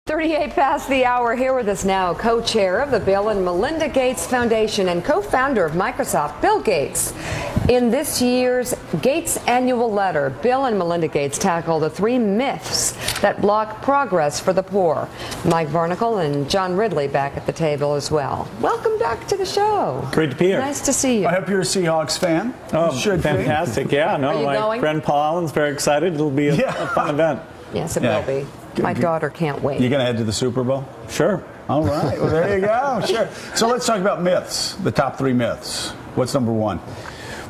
38 past the hour. Here with us now, co-chair of the Bill and Melinda Gates Foundation and co-founder of Microsoft, Bill Gates. In this year's Gates annual letter, Bill and Melinda Gates tackle the 3 myths that block progress for the poor. Mike Varnicle and John Ridley back at the table as well. Welcome back to the show. Great to be here. Nice to see you. I hope you're a Seahawks fan. Oh, should fantastic. Are you my going? friend Paul Allen's very excited. It'll be a fun event. Yes, it will be. My daughter can't wait. You going to head to the Super Bowl? Sure. All right. Well, there you go. Sure. So let's talk about myths, the top 3 myths. What's number 1?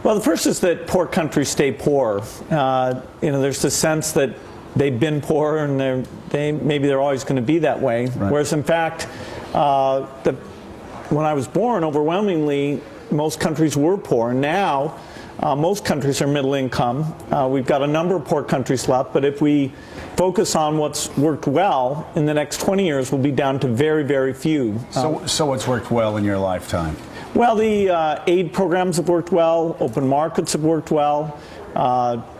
Well, the first is that poor countries stay poor. There's the sense that they've been poor and maybe they're always going to be that way. Right. Whereas, in fact, when I was born, overwhelmingly, most countries were poor. And now, most countries are middle income. We've got a number of poor countries left, but if we focus on what's worked well, in the next 20 years we'll be down to very, very few. So what's worked well in your lifetime? Well, the aid programs have worked well, open markets have worked well.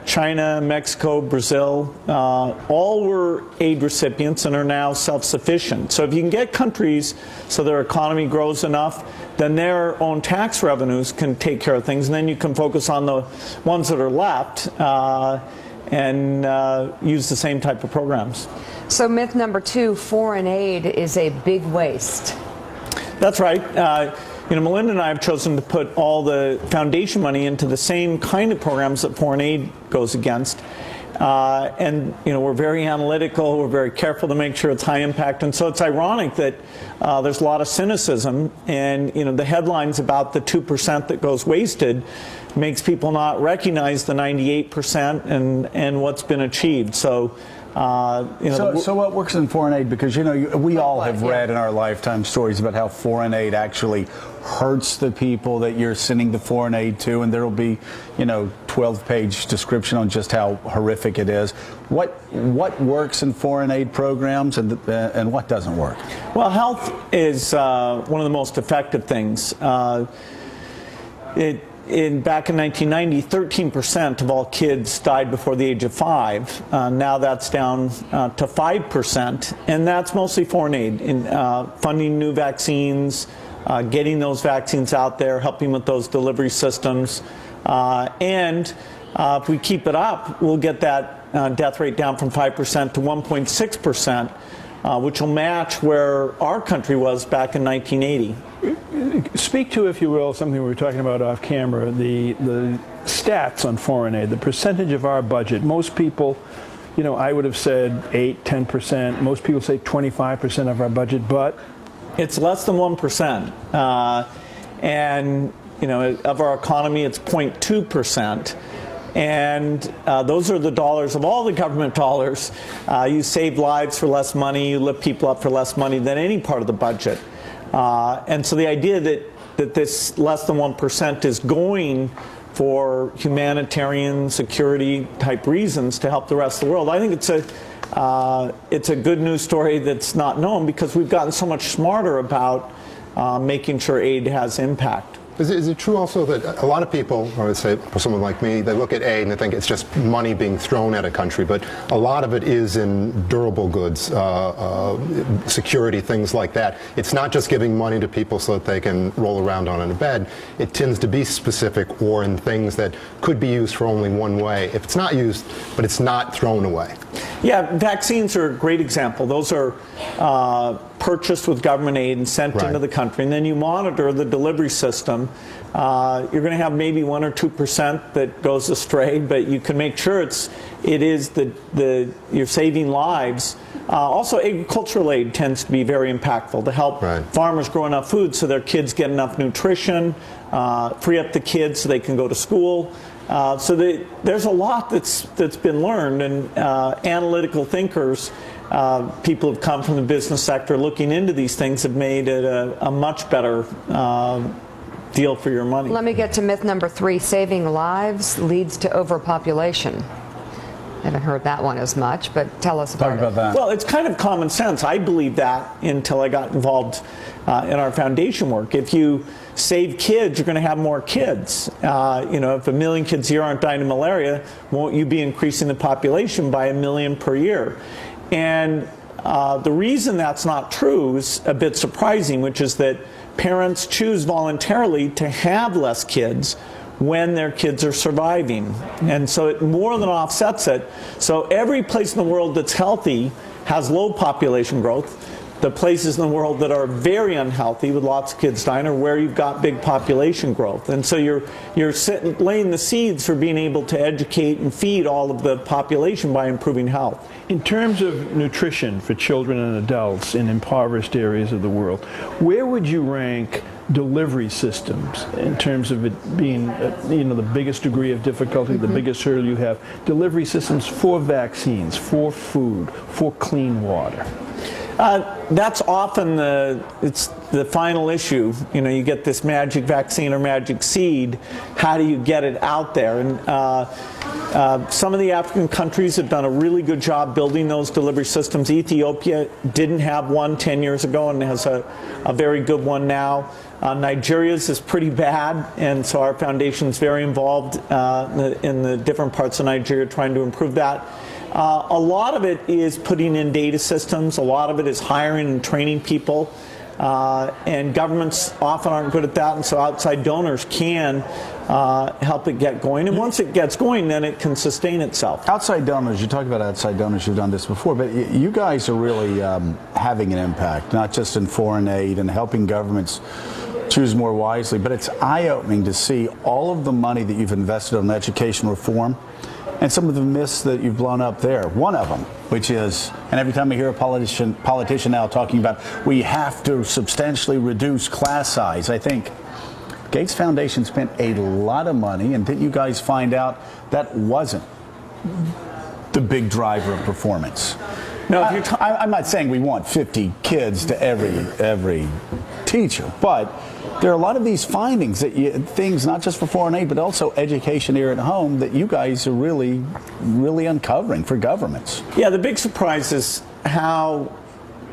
China, Mexico, Brazil, all were aid recipients and are now self-sufficient. So if you can get countries so their economy grows enough, then their own tax revenues can take care of things, and then you can focus on the ones that are left and use the same type of programs. So myth number 2, foreign aid is a big waste. That's right. Melinda and I have chosen to put all the foundation money into the same kind of programs that foreign aid goes against. We're very analytical, we're very careful to make sure it's high impact, and so it's ironic that there's a lot of cynicism, and the headlines about the 2% that goes wasted makes people not recognize the 98% and what's been achieved. So what works in foreign aid? Because we all have read in our lifetime stories about how foreign aid actually hurts the people that you're sending the foreign aid to, and there'll be 12-page description on just how horrific it is. What works in foreign aid programs and what doesn't work? Well, health is one of the most effective things. Back in 1990, 13% of all kids died before the age of 5. Now that's down to 5%, and that's mostly foreign aid, in funding new vaccines, getting those vaccines out there, helping with those delivery systems. If we keep it up, we'll get that death rate down from 5% to 1.6%, which will match where our country was back in 1980. Speak to, if you will, something we were talking about off camera, the stats on foreign aid, the percentage of our budget. Most people, I would have said 8, 10%. Most people say 25% of our budget, but it's less than 1%. Of our economy, it's 0.2%. And those are the dollars of all the government dollars. You save lives for less money, you lift people up for less money than any part of the budget. And so the idea that this less than 1% is going for humanitarian security type reasons to help the rest of the world, I think it's a good news story that's not known, because we've gotten so much smarter about making sure aid has impact. Is it true also that a lot of people, or let's say for someone like me, they look at aid and they think it's just money being thrown at a country, but a lot of it is in durable goods, security, things like that. It's not just giving money to people so that they can roll around on in a bed. It tends to be specific or in things that could be used for only one way. If it's not used, but it's not thrown away. Yeah, vaccines are a great example. Those are purchased with government aid and sent into the country, and then you monitor the delivery system. You're going to have maybe 1 or 2% that goes astray, but you can make sure you're saving lives. Also, agricultural aid tends to be very impactful to help farmers grow enough food so their kids get enough nutrition, free up the kids so they can go to school. There's a lot that's been learned, and analytical thinkers, people who've come from the business sector looking into these things, have made it a much better deal for your money. Let me get to myth number 3. Saving lives leads to overpopulation. Haven't heard that one as much, but tell us about it. Well, it's kind of common sense. I believed that until I got involved in our foundation work. If you save kids, you're going to have more kids. If 1 million kids here aren't dying of malaria, won't you be increasing the population by 1 million per year? And the reason that's not true is a bit surprising, which is that parents choose voluntarily to have less kids when their kids are surviving. And so it more than offsets it. So every place in the world that's healthy has low population growth. The places in the world that are very unhealthy with lots of kids dying are where you've got big population growth. And so you're laying the seeds for being able to educate and feed all of the population by improving health. In terms of nutrition for children and adults in impoverished areas of the world, where would you rank delivery systems in terms of it being the biggest degree of difficulty, the biggest hurdle you have? Delivery systems for vaccines, for food, for clean water. That's often it's the final issue. You get this magic vaccine or magic seed. How do you get it out there? And some of the African countries have done a really good job building those delivery systems. Ethiopia didn't have one 10 years ago and has a very good one now. Nigeria's is pretty bad, and so our foundation's very involved in the different parts of Nigeria trying to improve that. A lot of it is putting in data systems. A lot of it is hiring and training people. And governments often aren't good at that, and so outside donors can help it get going. And once it gets going, then it can sustain itself. Outside donors, you talk about outside donors, you've done this before, but you guys are really having an impact, not just in foreign aid and helping governments choose more wisely, but it's eye-opening to see all of the money that you've invested on education reform and some of the myths that you've blown up there. One of them, which is, and every time I hear a politician now talking about we have to substantially reduce class size, I think Gates Foundation spent a lot of money, and didn't you guys find out that wasn't the big driver of performance? No, I'm not saying we want 50 kids to every teacher, but there are a lot of these findings things not just for foreign aid, but also education here at home that you guys are really uncovering for governments. Yeah, the big surprise is how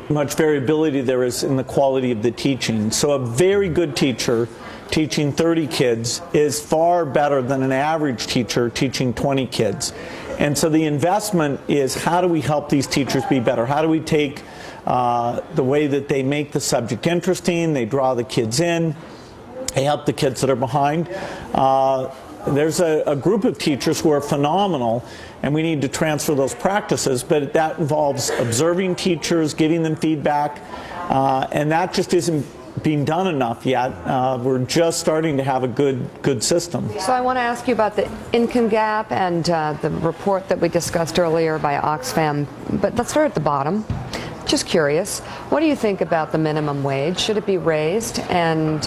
much variability there is in the quality of the teaching. So a very good teacher teaching 30 kids is far better than an average teacher teaching 20 kids. And so the investment is, how do we help these teachers be better? How do we take the way that they make the subject interesting, they draw the kids in, they help the kids that are behind. There's a group of teachers who are phenomenal, and we need to transfer those practices, but that involves observing teachers, giving them feedback, and that just isn't being done enough yet. We're just starting to have a good system. So I want to ask you about the income gap and the report that we discussed earlier by Oxfam, but let's start at the bottom. Just curious, what do you think about the minimum wage? Should it be raised? And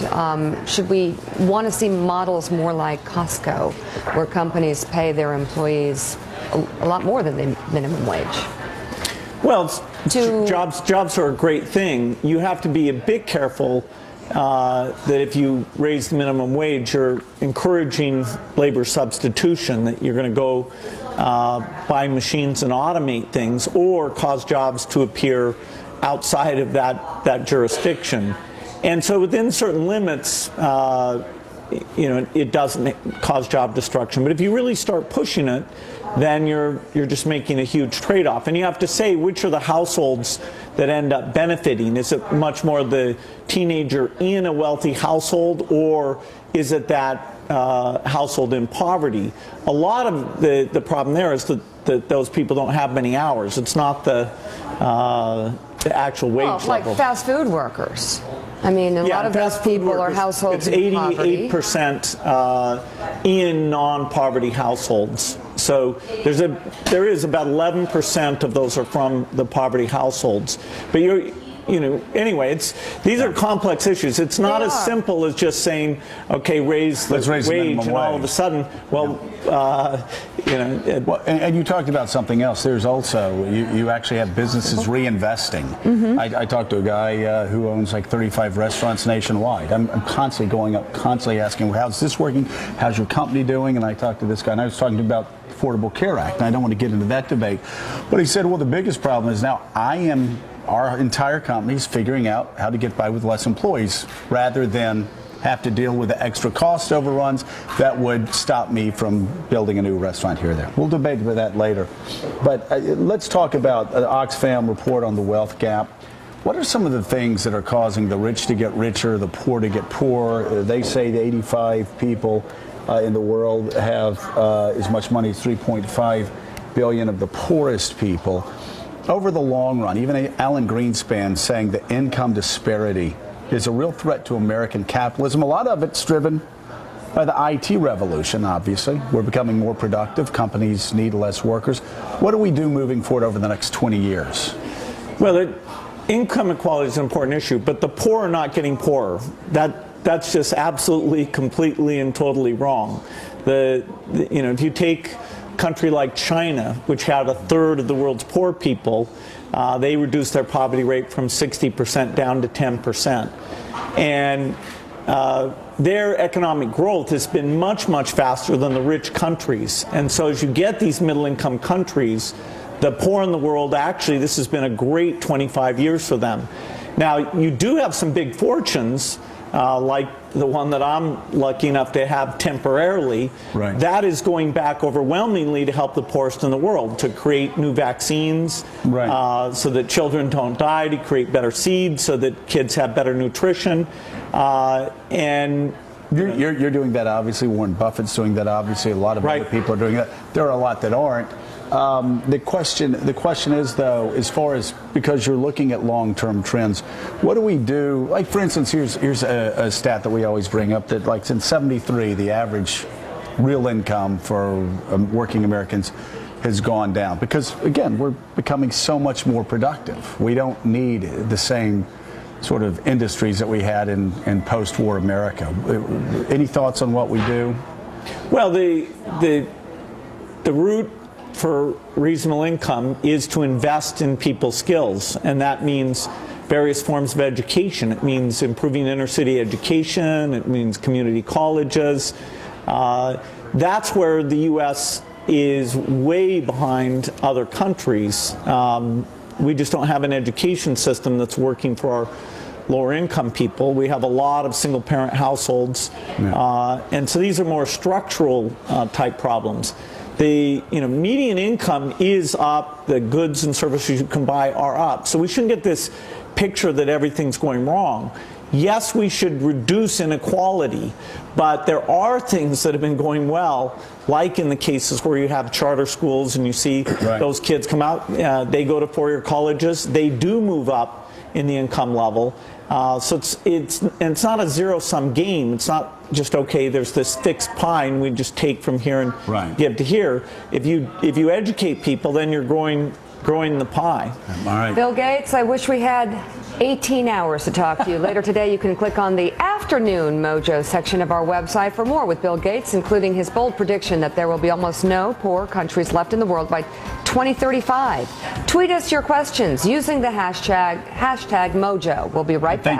should we want to see models more like Costco, where companies pay their employees a lot more than the minimum wage? Well, jobs are a great thing. You have to be a bit careful that if you raise the minimum wage, you're encouraging labor substitution, that you're going to go buy machines and automate things, or cause jobs to appear outside of that jurisdiction. And so within certain limits, it doesn't cause job destruction. But if you really start pushing it, then you're just making a huge trade-off. And you have to say, which are the households that end up benefiting? Is it much more the teenager in a wealthy household, or is it that household in poverty? A lot of the problem there is that those people don't have many hours. It's not the actual wage level. Like fast food workers. I mean, a lot of those people are households in poverty. It's 88% in non-poverty households. So there is about 11% of those are from the poverty households. But anyway, these are complex issues. It's not as simple as just saying, okay, raise the wage, and all of a sudden, and you talked about something else. There's also, you actually have businesses reinvesting. Mm-hmm. I talked to a guy who owns like 35 restaurants nationwide. I'm constantly going up, constantly asking, how's this working? How's your company doing? And I talked to this guy, and I was talking about the Affordable Care Act, and I don't want to get into that debate. But he said, well, the biggest problem is now our entire company is figuring out how to get by with less employees rather than have to deal with the extra cost overruns that would stop me from building a new restaurant here or there. We'll debate about that later. But let's talk about the Oxfam report on the wealth gap. What are some of the things that are causing the rich to get richer, the poor to get poorer? They say the 85 people in the world have as much money as 3.5 billion of the poorest people. Over the long run, even Alan Greenspan saying the income disparity is a real threat to American capitalism. A lot of it's driven by the IT revolution, obviously. We're becoming more productive. Companies need less workers. What do we do moving forward over the next 20 years? Well, income equality is an important issue, but the poor are not getting poorer. That's just absolutely, completely, and totally wrong. If you take a country like China, which had a third of the world's poor people, they reduced their poverty rate from 60% down to 10%. And their economic growth has been much, much faster than the rich countries. And so as you get these middle-income countries, the poor in the world, actually, this has been a great 25 years for them. Now, you do have some big fortunes, like the one that I'm lucky enough to have temporarily. Right. That is going back overwhelmingly to help the poorest in the world, to create new vaccines, right, so that children don't die, to create better seeds so that kids have better nutrition. And you're doing that, obviously. Warren Buffett's doing that, obviously. A lot of other people are doing that. There are a lot that aren't. The question is, though, as far as, because you're looking at long-term trends, what do we do? Like, for instance, here's a stat that we always bring up, that like since '73, the average real income for working Americans has gone down because, again, we're becoming so much more productive. We don't need the same sort of industries that we had in post-war America. Any thoughts on what we do? Well, the root for reasonable income is to invest in people's skills, and that means various forms of education. It means improving inner city education. It means community colleges. That's where the U.S. is way behind other countries. We just don't have an education system that's working for our lower income people. We have a lot of single parent households, and so these are more structural type problems. The median income is up, the goods and services you can buy are up. So we shouldn't get this picture that everything's going wrong. Yes, we should reduce inequality, but there are things that have been going well, like in the cases where you have charter schools and you see those kids come out, they go to four-year colleges, they do move up in the income level. So it's not a zero-sum game. It's not just, okay, there's this fixed pie and we just take from here and give to here. If you educate people, then you're growing the pie. All right. Bill Gates, I wish we had 18 hours to talk to you. Later today, you can click on the Afternoon Mojo section of our website for more with Bill Gates, including his bold prediction that there will be almost no poor countries left in the world by 2035. Tweet us your questions using the hashtag Mojo. We'll be right back.